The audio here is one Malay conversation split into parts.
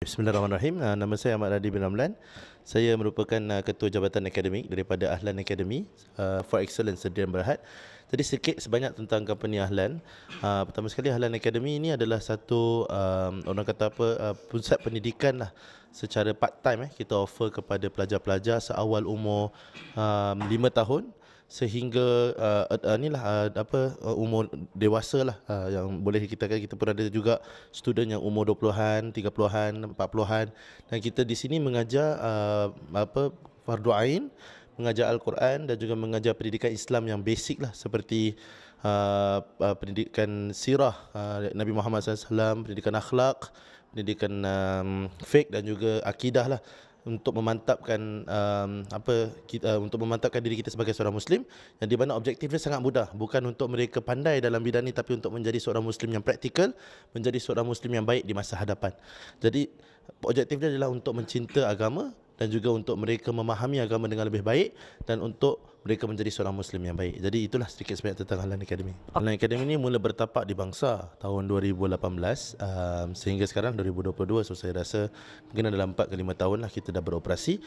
Bismillahirrahmanirrahim. Nama saya Ahmad Radi bin Ramlan. Saya merupakan Ketua Jabatan Akademik daripada Ahlan Academy for Excellence Sdn Bhd. Jadi sikit sebanyak tentang company Ahlan. Pertama sekali, Ahlan Academy ini adalah satu orang kata apa, pusat pendidikan lah secara part time. Kita offer kepada pelajar-pelajar seawal umur 5 tahun sehingga umur dewasa lah, yang boleh kita kata. Kita pun ada juga student yang umur 20-an, 30-an, 40-an, dan kita di sini mengajar fardu ain, mengajar Al-Quran dan juga mengajar pendidikan Islam yang basic lah, seperti pendidikan sirah Nabi Muhammad SAW, pendidikan akhlak, pendidikan fiqh dan juga akidah lah, untuk memantapkan untuk memantapkan diri kita sebagai seorang Muslim, yang di mana objektifnya sangat mudah, bukan untuk mereka pandai dalam bidang ini, tapi untuk menjadi seorang Muslim yang praktikal, menjadi seorang Muslim yang baik di masa hadapan. Jadi objektifnya adalah untuk mencinta agama dan juga untuk mereka memahami agama dengan lebih baik dan untuk mereka menjadi seorang Muslim yang baik. Jadi itulah sedikit sebanyak tentang Ahlan Academy. Ahlan Academy ini mula bertapak di Bangsa tahun 2018 sehingga sekarang 2022. So saya rasa mungkin dalam 4 ke 5 tahun lah kita dah beroperasi.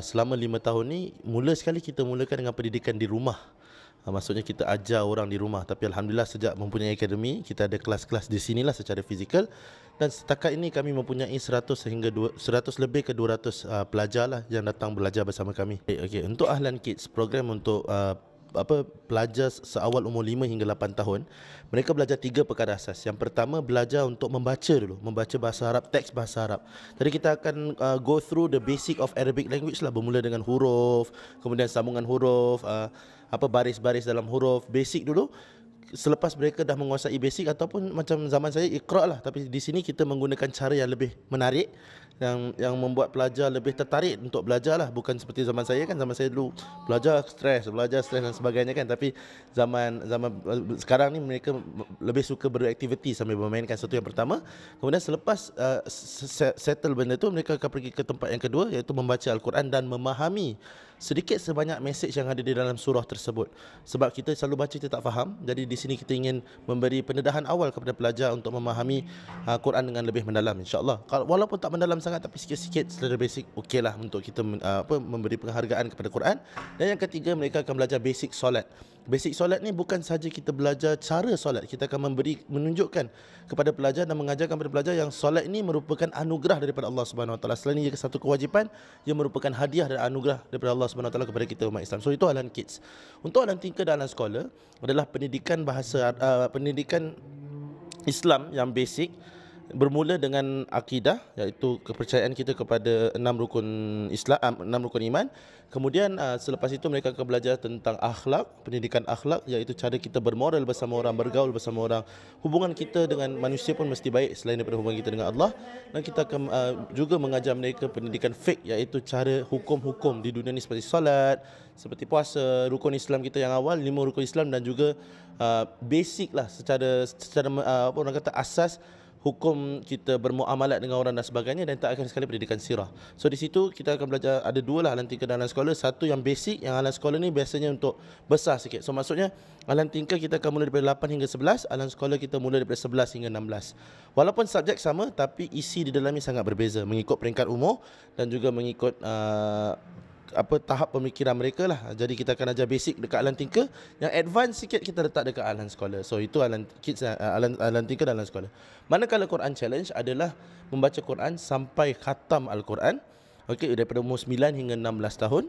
Selama 5 tahun ni mula sekali kita mulakan dengan pendidikan di rumah. Maksudnya kita ajar orang di rumah. Tapi Alhamdulillah sejak mempunyai akademi, kita ada kelas-kelas di sinilah secara fizikal. Dan setakat ini kami mempunyai 100 lebih ke 200 pelajar lah yang datang belajar bersama kami. Okay. Untuk Ahlan Kids, program untuk pelajar seawal umur 5 hingga 8 tahun, mereka belajar 3 perkara asas. Yang pertama, belajar untuk membaca dulu, membaca bahasa Arab, teks bahasa Arab. Jadi kita akan go through the basic of Arabic language lah, bermula dengan huruf, kemudian sambungan huruf, baris-baris dalam huruf, basic dulu. Selepas mereka dah menguasai basic, ataupun macam zaman saya Iqra lah, tapi di sini kita menggunakan cara yang lebih menarik, yang membuat pelajar lebih tertarik untuk belajar lah. Bukan seperti zaman saya kan, zaman saya dulu belajar stres dan sebagainya kan. Tapi zaman sekarang ni mereka lebih suka beraktiviti sambil memainkan. Satu yang pertama. Kemudian selepas settle benda tu, mereka akan pergi ke tempat yang kedua, iaitu membaca Al-Quran dan memahami sedikit sebanyak mesej yang ada di dalam surah tersebut. Sebab kita selalu baca, kita tak faham. Jadi di sini kita ingin memberi pendedahan awal kepada pelajar untuk memahami Quran dengan lebih mendalam, insya-Allah. Walaupun tak mendalam sangat, tapi sikit-sikit secara basic okeylah untuk kita memberi penghargaan kepada Quran. Dan yang ketiga, mereka akan belajar basic solat. Basic solat ni bukan saja kita belajar cara solat, kita akan menunjukkan kepada pelajar dan mengajarkan kepada pelajar yang solat ini merupakan anugerah daripada Allah Subhanahu Wa Taala. Selain ia satu kewajipan, ia merupakan hadiah dan anugerah daripada Allah Subhanahu Wa Taala kepada kita umat Islam. So itu Ahlan Kids. Untuk Ahlan Tinker dan Ahlan Scholar adalah pendidikan pendidikan Islam yang basic, bermula dengan akidah, iaitu kepercayaan kita kepada 6 rukun Islam, 6 rukun iman. Kemudian selepas itu mereka akan belajar tentang akhlak, pendidikan akhlak, iaitu cara kita bermoral bersama orang, bergaul bersama orang. Hubungan kita dengan manusia pun mesti baik selain daripada hubungan kita dengan Allah. Dan kita akan juga mengajar mereka pendidikan fiqh, iaitu cara hukum-hukum di dunia ni, seperti solat, seperti puasa, rukun Islam kita yang awal, 5 rukun Islam, dan juga basic lah secara orang kata asas hukum kita bermuamalat dengan orang dan sebagainya. Dan tak akan sekali pendidikan sirah. So di situ kita akan belajar, ada dua lah, Ahlan Tinker dan Ahlan Scholar. Satu yang basic, yang Ahlan Scholar ni biasanya untuk besar sikit. So maksudnya Ahlan Tinker kita akan mula daripada 8 hingga 11, Ahlan Scholar kita mula daripada 11 hingga 16. Walaupun subjek sama, tapi isi di dalamnya sangat berbeza, mengikut peringkat umur dan juga mengikut tahap pemikiran mereka lah. Jadi kita akan ajar basic dekat Ahlan Tinker, yang advance sikit kita letak dekat Ahlan Scholar. So itu Ahlan Kids, Ahlan Tinker dan Ahlan Scholar. Manakala Quran Challenge adalah membaca Quran sampai khatam Al-Quran. Okey, daripada umur 9 hingga 16 tahun.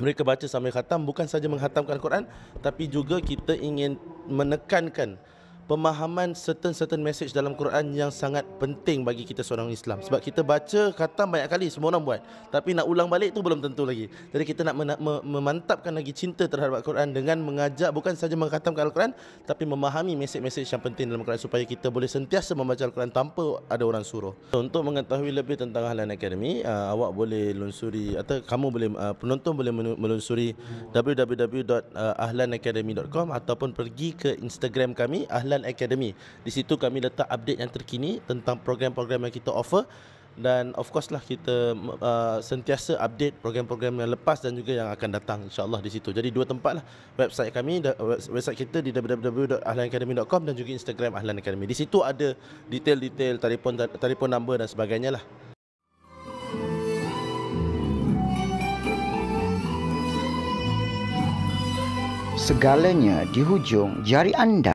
Mereka baca sampai khatam, bukan saja menghatamkan Al-Quran, tapi juga kita ingin menekankan pemahaman certain message dalam Quran yang sangat penting bagi kita seorang Islam. Sebab kita baca khatam banyak kali, semua orang buat, tapi nak ulang balik tu belum tentu lagi. Jadi kita nak memantapkan lagi cinta terhadap Al-Quran dengan mengajak, bukan saja mengkhatamkan Al-Quran, tapi memahami mesej-mesej yang penting dalam Quran, supaya kita boleh sentiasa membaca Al-Quran tanpa ada orang suruh. Untuk mengetahui lebih tentang Ahlan Academy, awak boleh lunsuri, atau kamu boleh, penonton boleh melunsuri www.ahlanacademy.com ataupun pergi ke Instagram kami Ahlan Academy. Di situ kami letak update yang terkini tentang program-program yang kita offer. dan of course lah kita sentiasa update program-program yang lepas dan juga yang akan datang insya-Allah di situ. Jadi dua tempat lah, website kami, website kita di www.ahlanacademy.com dan juga Instagram Ahlan Academy. Di situ ada detail-detail telefon number dan sebagainya lah. Segalanya di hujung jari anda.